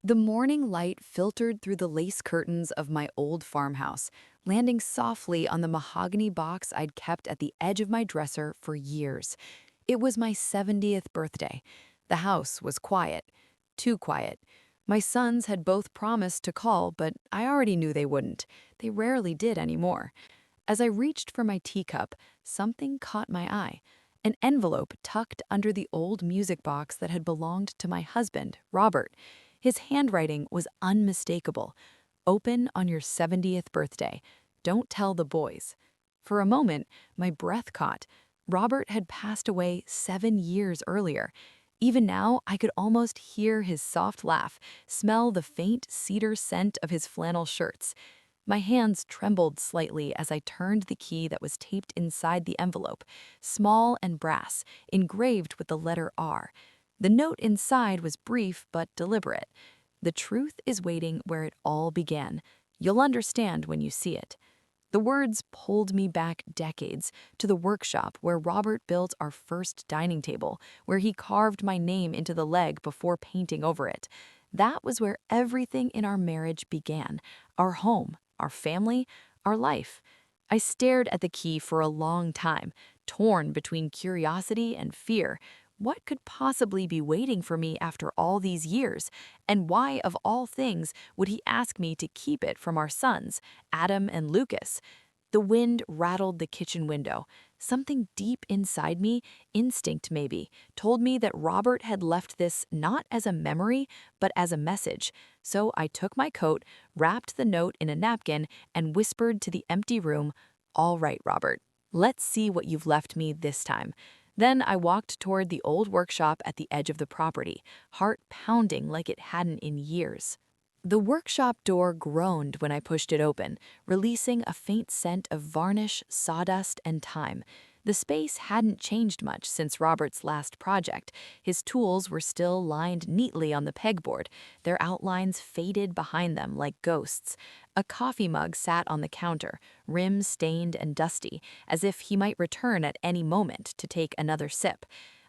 The morning light filtered through the lace curtains of my old farmhouse, landing softly on the mahogany box I'd kept at the edge of my dresser for years. It was my 70th birthday. The house was quiet. Too quiet. My sons had both promised to call, but I already knew they wouldn't. They rarely did anymore. As I reached for my teacup, something caught my eye. An envelope tucked under the old music box that had belonged to my husband, Robert. His handwriting was unmistakable. Open on your 70th birthday. Don't tell the boys. For a moment, my breath caught. Robert had passed away 7 years earlier. Even now, I could almost hear his soft laugh, smell the faint cedar scent of his flannel shirts. My hands trembled slightly as I turned the key that was taped inside the envelope, small and brass, engraved with the letter R. The note inside was brief but deliberate. The truth is waiting where it all began. You'll understand when you see it. The words pulled me back decades to the workshop where Robert built our first dining table, where he carved my name into the leg before painting over it. That was where everything in our marriage began, our home, our family, our life. I stared at the key for a long time, torn between curiosity and fear. What could possibly be waiting for me after all these years? And why, of all things, would he ask me to keep it from our sons, Adam and Lucas? The wind rattled the kitchen window. Something deep inside me, instinct maybe, told me that Robert had left this not as a memory, but as a message. So I took my coat, wrapped the note in a napkin, and whispered to the empty room, "All right, Robert, let's see what you've left me this time." Then I walked toward the old workshop at the edge of the property, heart pounding like it hadn't in years. The workshop door groaned when I pushed it open, releasing a faint scent of varnish, sawdust, and time. The space hadn't changed much since Robert's last project. His tools were still lined neatly on the pegboard, their outlines faded behind them like ghosts. A coffee mug sat on the counter, rim stained and dusty, as if he might return at any moment to take another sip.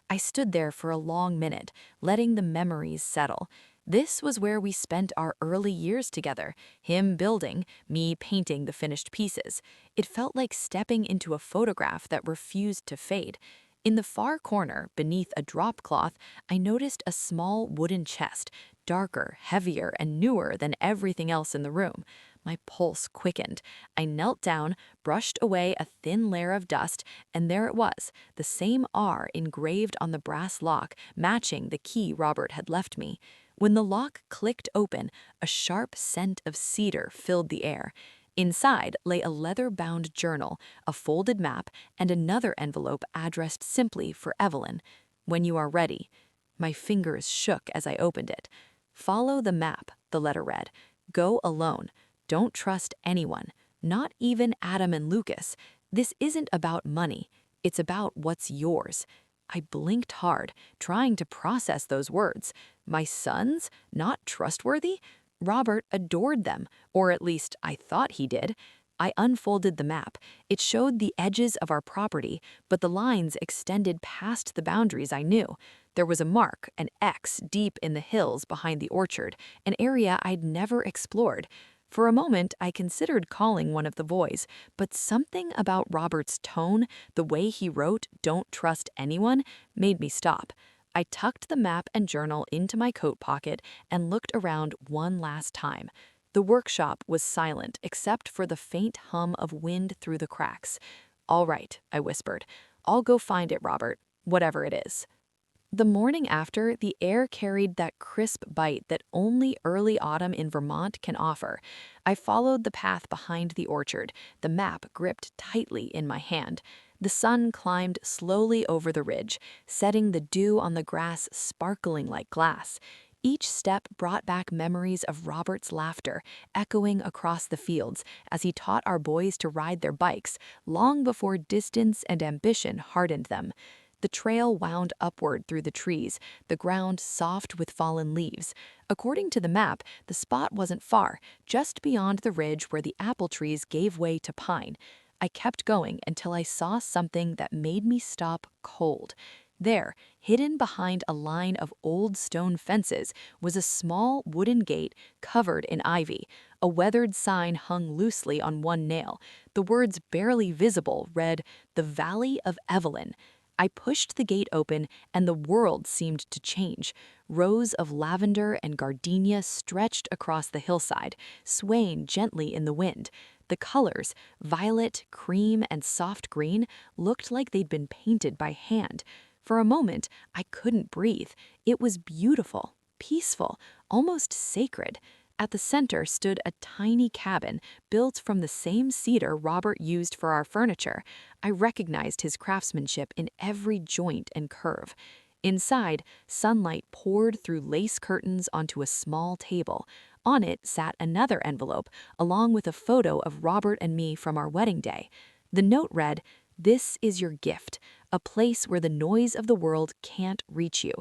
I stood there for a long minute, letting the memories settle. This was where we spent our early years together, him building, me painting the finished pieces. It felt like stepping into a photograph that refused to fade. In the far corner, beneath a drop cloth, I noticed a small wooden chest, darker, heavier, and newer than everything else in the room. My pulse quickened. I knelt down, brushed away a thin layer of dust, and there it was, the same R engraved on the brass lock, matching the key Robert had left me. When the lock clicked open, a sharp scent of cedar filled the air. Inside lay a leather-bound journal, a folded map, and another envelope addressed simply for Evelyn. "When you are ready." My fingers shook as I opened it. "Follow the map," the letter read. "Go alone. Don't trust anyone, not even Adam and Lucas. This isn't about money. It's about what's yours." I blinked hard, trying to process those words. My sons? Not trustworthy? Robert adored them, or at least I thought he did. I unfolded the map. It showed the edges of our property, but the lines extended past the boundaries I knew. There was a mark, an X, deep in the hills behind the orchard, an area I'd never explored. For a moment, I considered calling one of the boys, but something about Robert's tone, the way he wrote, "Don't trust anyone," made me stop. I tucked the map and journal into my coat pocket and looked around one last time. The workshop was silent except for the faint hum of wind through the cracks. "All right," I whispered. "I'll go find it, Robert, whatever it is." The morning after, the air carried that crisp bite that only early autumn in Vermont can offer. I followed the path behind the orchard, the map gripped tightly in my hand. The sun climbed slowly over the ridge, setting the dew on the grass sparkling like glass. Each step brought back memories of Robert's laughter, echoing across the fields as he taught our boys to ride their bikes, long before distance and ambition hardened them. The trail wound upward through the trees, the ground soft with fallen leaves. According to the map, the spot wasn't far, just beyond the ridge where the apple trees gave way to pine. I kept going until I saw something that made me stop cold. There, hidden behind a line of old stone fences, was a small wooden gate covered in ivy. A weathered sign hung loosely on one nail. The words barely visible read, "The Valley of Evelyn." I pushed the gate open, and the world seemed to change. Rows of lavender and gardenia stretched across the hillside, swaying gently in the wind. The colors, violet, cream, and soft green, looked like they'd been painted by hand. For a moment, I couldn't breathe. It was beautiful, peaceful, almost sacred. At the center stood a tiny cabin built from the same cedar Robert used for our furniture. I recognized his craftsmanship in every joint and curve. Inside, sunlight poured through lace curtains onto a small table. On it sat another envelope, along with a photo of Robert and me from our wedding day. The note read, "This is your gift, a place where the noise of the world can't reach you.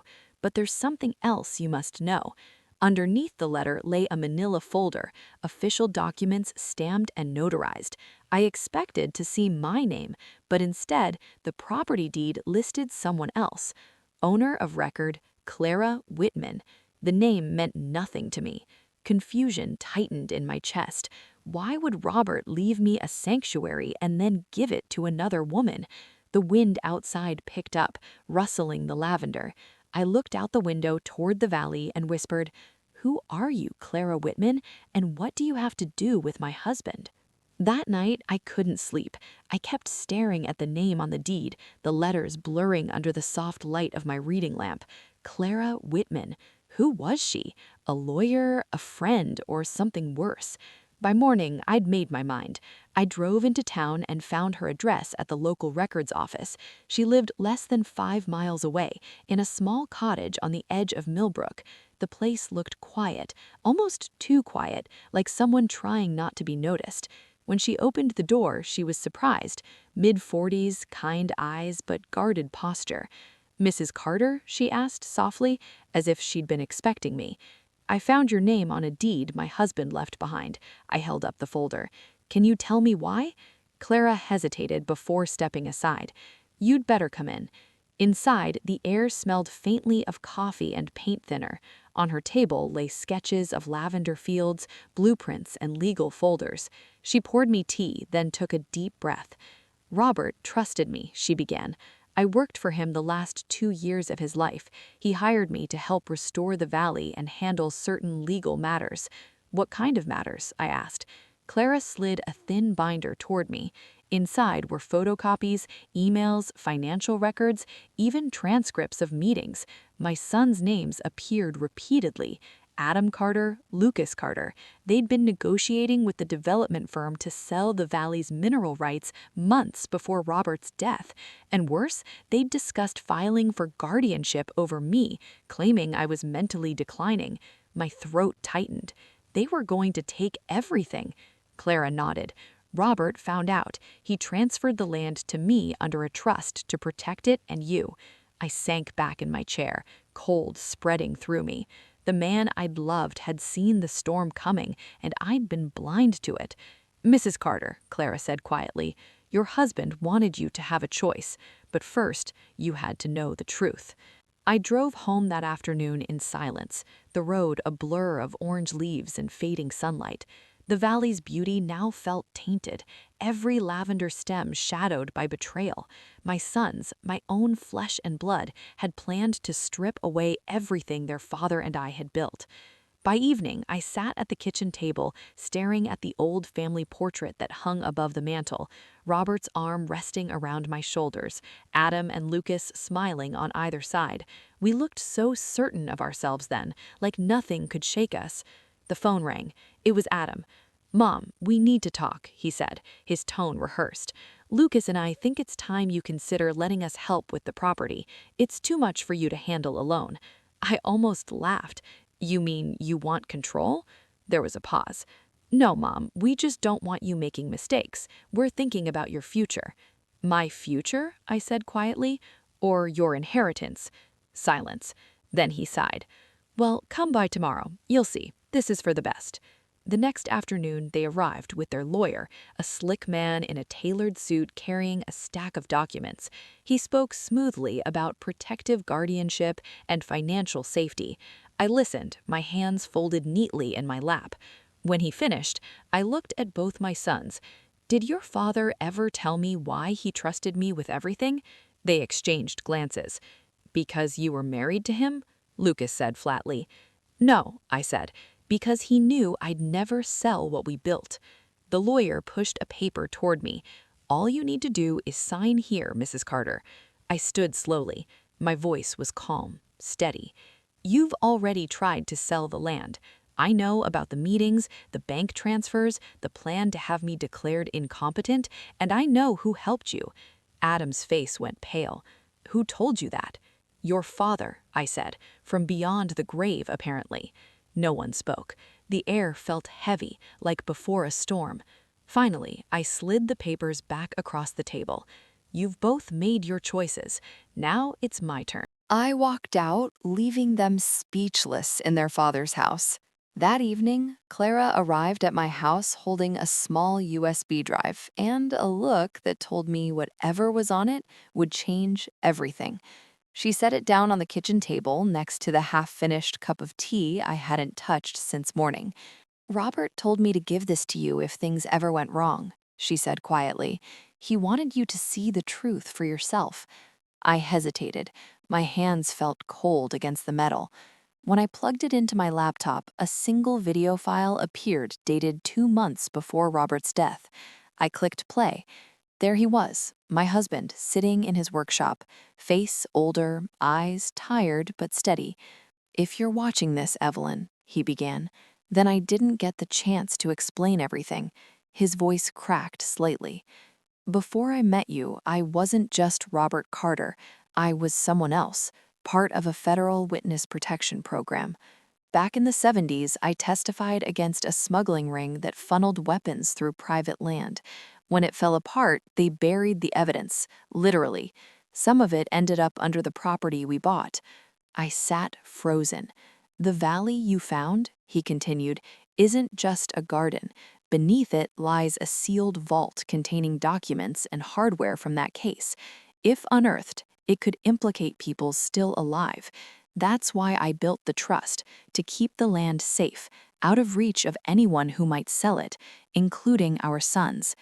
But there's something else you must know." Underneath the letter lay a manila folder, official documents stamped and notarized. I expected to see my name, but instead, the property deed listed someone else. Owner of record, Clara Whitman. The name meant nothing to me. Confusion tightened in my chest. Why would Robert leave me a sanctuary and then give it to another woman? The wind outside picked up, rustling the lavender. I looked out the window toward the valley and whispered, "Who are you, Clara Whitman, and what do you have to do with my husband?" That night, I couldn't sleep. I kept staring at the name on the deed, the letters blurring under the soft light of my reading lamp. Clara Whitman. Who was she? A lawyer, a friend, or something worse? By morning, I'd made my mind. I drove into town and found her address at the local records office. She lived less than 5 miles away, in a small cottage on the edge of Millbrook. The place looked quiet, almost too quiet, like someone trying not to be noticed. When she opened the door, she was surprised. Mid-40s, kind eyes, but guarded posture. "Mrs. Carter?" she asked softly, as if she'd been expecting me. "I found your name on a deed my husband left behind." I held up the folder. "Can you tell me why?" Clara hesitated before stepping aside. "You'd better come in." Inside, the air smelled faintly of coffee and paint thinner. On her table lay sketches of lavender fields, blueprints, and legal folders. She poured me tea, then took a deep breath. "Robert trusted me," she began. "I worked for him the last 2 years of his life. He hired me to help restore the valley and handle certain legal matters." "What kind of matters?" I asked. Clara slid a thin binder toward me. Inside were photocopies, emails, financial records, even transcripts of meetings. My sons' names appeared repeatedly. Adam Carter, Lucas Carter. They'd been negotiating with the development firm to sell the valley's mineral rights months before Robert's death. And worse, they'd discussed filing for guardianship over me, claiming I was mentally declining. My throat tightened. They were going to take everything. Clara nodded. "Robert found out. He transferred the land to me under a trust to protect it and you." I sank back in my chair, cold spreading through me. The man I'd loved had seen the storm coming, and I'd been blind to it. "Mrs. Carter," Clara said quietly, "your husband wanted you to have a choice, but first you had to know the truth." I drove home that afternoon in silence, the road a blur of orange leaves and fading sunlight. The valley's beauty now felt tainted, every lavender stem shadowed by betrayal. My sons, my own flesh and blood, had planned to strip away everything their father and I had built. By evening, I sat at the kitchen table, staring at the old family portrait that hung above the mantel, Robert's arm resting around my shoulders, Adam and Lucas smiling on either side. We looked so certain of ourselves then, like nothing could shake us. The phone rang. It was Adam. "Mom, we need to talk," he said, his tone rehearsed. "Lucas and I think it's time you consider letting us help with the property. It's too much for you to handle alone." I almost laughed. "You mean you want control?" There was a pause. "No, Mom, we just don't want you making mistakes. We're thinking about your future." "My future?" I said quietly. "Or your inheritance?" Silence. Then he sighed. "Well, come by tomorrow. You'll see. This is for the best." The next afternoon, they arrived with their lawyer, a slick man in a tailored suit carrying a stack of documents. He spoke smoothly about protective guardianship and financial safety. I listened, my hands folded neatly in my lap. When he finished, I looked at both my sons. Did your father ever tell me why he trusted me with everything? They exchanged glances. Because you were married to him? Lucas said flatly. No, I said, because he knew I'd never sell what we built. The lawyer pushed a paper toward me. All you need to do is sign here, Mrs. Carter. I stood slowly. My voice was calm, steady. You've already tried to sell the land. I know about the meetings, the bank transfers, the plan to have me declared incompetent, and I know who helped you. Adam's face went pale. Who told you that? Your father, I said, from beyond the grave, apparently. No one spoke. The air felt heavy, like before a storm. Finally, I slid the papers back across the table. You've both made your choices. Now it's my turn. I walked out, leaving them speechless in their father's house. That evening, Clara arrived at my house holding a small USB drive and a look that told me whatever was on it would change everything. She set it down on the kitchen table next to the half-finished cup of tea I hadn't touched since morning. Robert told me to give this to you if things ever went wrong, she said quietly. He wanted you to see the truth for yourself. I hesitated. My hands felt cold against the metal. When I plugged it into my laptop, a single video file appeared dated 2 months before Robert's death. I clicked play. There he was, my husband, sitting in his workshop, face older, eyes tired but steady. If you're watching this, Evelyn, he began, then I didn't get the chance to explain everything. His voice cracked slightly. Before I met you, I wasn't just Robert Carter. I was someone else, part of a federal witness protection program. Back in the 70s, I testified against a smuggling ring that funneled weapons through private land. When it fell apart, they buried the evidence, literally. Some of it ended up under the property we bought. I sat frozen. The valley you found, he continued, isn't just a garden. Beneath it lies a sealed vault containing documents and hardware from that case. If unearthed, it could implicate people still alive. That's why I built the trust, to keep the land safe, out of reach of anyone who might sell it, including our sons.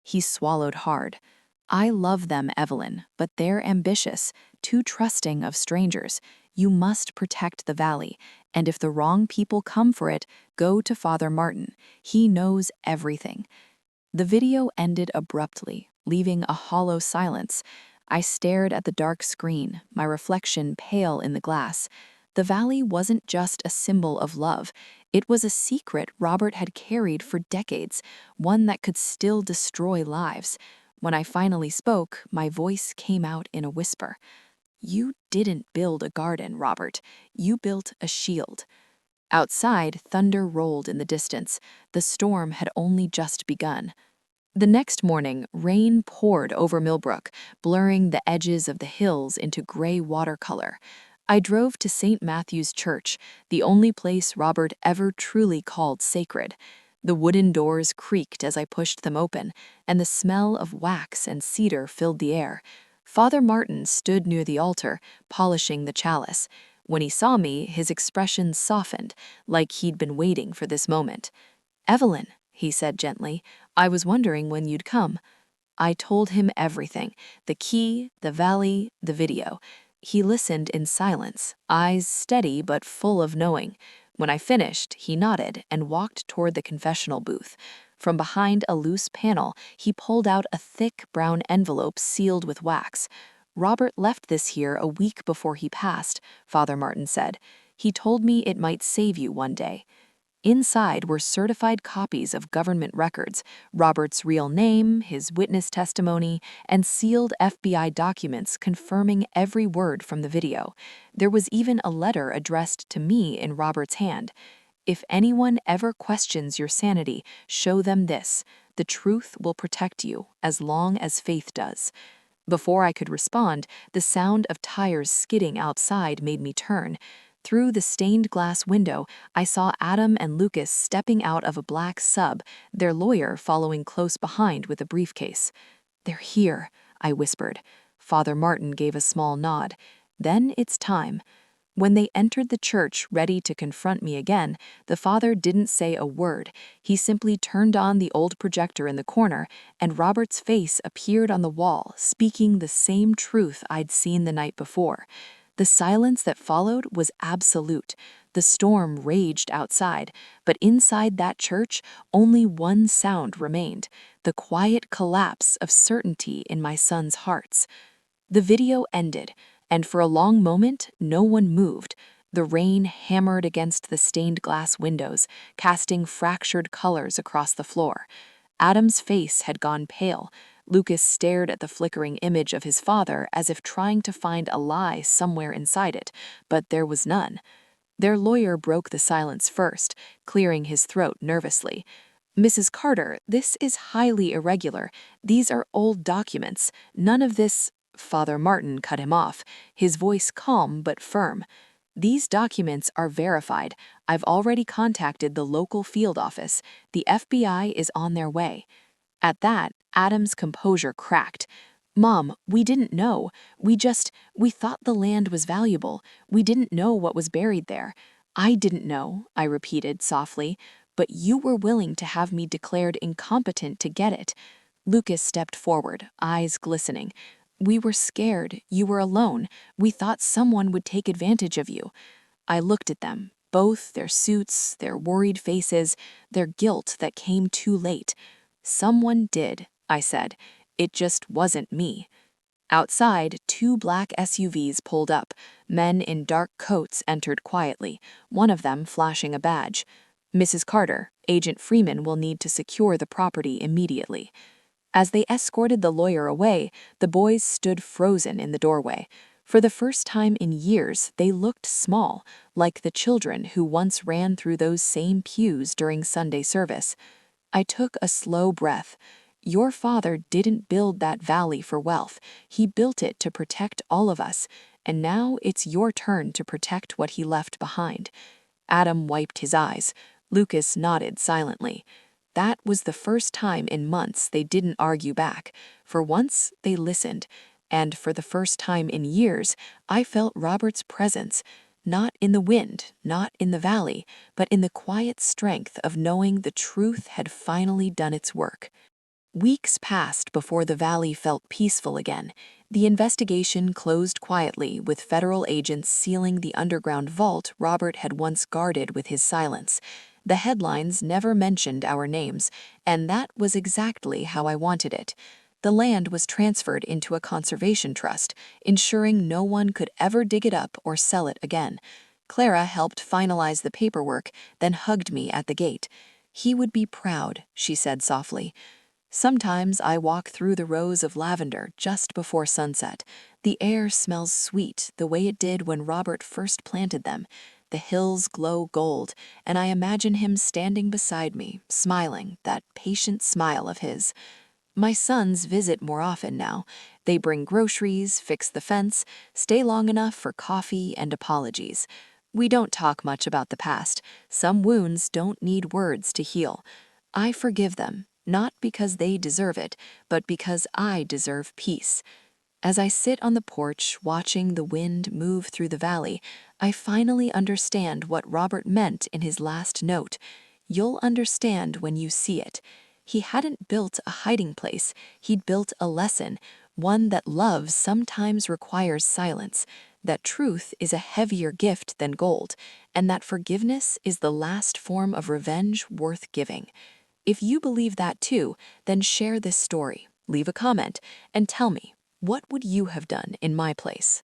He swallowed hard. I love them, Evelyn, but they're ambitious, too trusting of strangers. You must protect the valley, and if the wrong people come for it, go to Father Martin. He knows everything. The video ended abruptly, leaving a hollow silence. I stared at the dark screen, my reflection pale in the glass. The valley wasn't just a symbol of love. It was a secret Robert had carried for decades, one that could still destroy lives. When I finally spoke, my voice came out in a whisper. You didn't build a garden, Robert. You built a shield. Outside, thunder rolled in the distance. The storm had only just begun. The next morning, rain poured over Millbrook, blurring the edges of the hills into gray watercolor. I drove to St. Matthew's Church, the only place Robert ever truly called sacred. The wooden doors creaked as I pushed them open, and the smell of wax and cedar filled the air. Father Martin stood near the altar, polishing the chalice. When he saw me, his expression softened, like he'd been waiting for this moment. Evelyn, he said gently, I was wondering when you'd come. I told him everything, the key, the valley, the video. He listened in silence, eyes steady but full of knowing. When I finished, he nodded and walked toward the confessional booth. From behind a loose panel, he pulled out a thick brown envelope sealed with wax. Robert left this here a week before he passed, Father Martin said. He told me it might save you one day. Inside were certified copies of government records, Robert's real name, his witness testimony, and sealed FBI documents confirming every word from the video. There was even a letter addressed to me in Robert's hand. If anyone ever questions your sanity, show them this. The truth will protect you as long as faith does. Before I could respond, the sound of tires skidding outside made me turn. Through the stained glass window, I saw Adam and Lucas stepping out of a black sub, their lawyer following close behind with a briefcase. "They're here," I whispered. Father Martin gave a small nod. "Then it's time." When they entered the church ready to confront me again, the father didn't say a word. He simply turned on the old projector in the corner, and Robert's face appeared on the wall, speaking the same truth I'd seen the night before. The silence that followed was absolute. The storm raged outside, but inside that church, only one sound remained: the quiet collapse of certainty in my sons' hearts. The video ended, and for a long moment, no one moved. The rain hammered against the stained glass windows, casting fractured colors across the floor. Adam's face had gone pale. Lucas stared at the flickering image of his father as if trying to find a lie somewhere inside it, but there was none. Their lawyer broke the silence first, clearing his throat nervously. "Mrs. Carter, this is highly irregular. These are old documents. None of this—" Father Martin cut him off, his voice calm but firm. "These documents are verified. I've already contacted the local field office. The FBI is on their way." At that, Adam's composure cracked. "Mom, we didn't know. We thought the land was valuable. We didn't know what was buried there." "I didn't know," I repeated softly, "but you were willing to have me declared incompetent to get it." Lucas stepped forward, eyes glistening. "We were scared. You were alone. We thought someone would take advantage of you." I looked at them, both their suits, their worried faces, their guilt that came too late. "Someone did," I said. "It just wasn't me." Outside, 2 black SUVs pulled up. Men in dark coats entered quietly, one of them flashing a badge. "Mrs. Carter, Agent Freeman will need to secure the property immediately." As they escorted the lawyer away, the boys stood frozen in the doorway. For the first time in years, they looked small, like the children who once ran through those same pews during Sunday service. I took a slow breath. Your father didn't build that valley for wealth. He built it to protect all of us, and now it's your turn to protect what he left behind. Adam wiped his eyes. Lucas nodded silently. That was the first time in months they didn't argue back. For once, they listened. And for the first time in years, I felt Robert's presence. Not in the wind, not in the valley, but in the quiet strength of knowing the truth had finally done its work. Weeks passed before the valley felt peaceful again. The investigation closed quietly, with federal agents sealing the underground vault Robert had once guarded with his silence. The headlines never mentioned our names, and that was exactly how I wanted it. The land was transferred into a conservation trust, ensuring no one could ever dig it up or sell it again. Clara helped finalize the paperwork, then hugged me at the gate. "He would be proud," she said softly. Sometimes I walk through the rows of lavender just before sunset. The air smells sweet the way it did when Robert first planted them. The hills glow gold, and I imagine him standing beside me, smiling, that patient smile of his. My sons visit more often now. They bring groceries, fix the fence, stay long enough for coffee and apologies. We don't talk much about the past. Some wounds don't need words to heal. I forgive them, not because they deserve it, but because I deserve peace. As I sit on the porch watching the wind move through the valley, I finally understand what Robert meant in his last note. You'll understand when you see it. He hadn't built a hiding place, he'd built a lesson, one that love sometimes requires silence, that truth is a heavier gift than gold, and that forgiveness is the last form of revenge worth giving. If you believe that too, then share this story, leave a comment, and tell me, what would you have done in my place?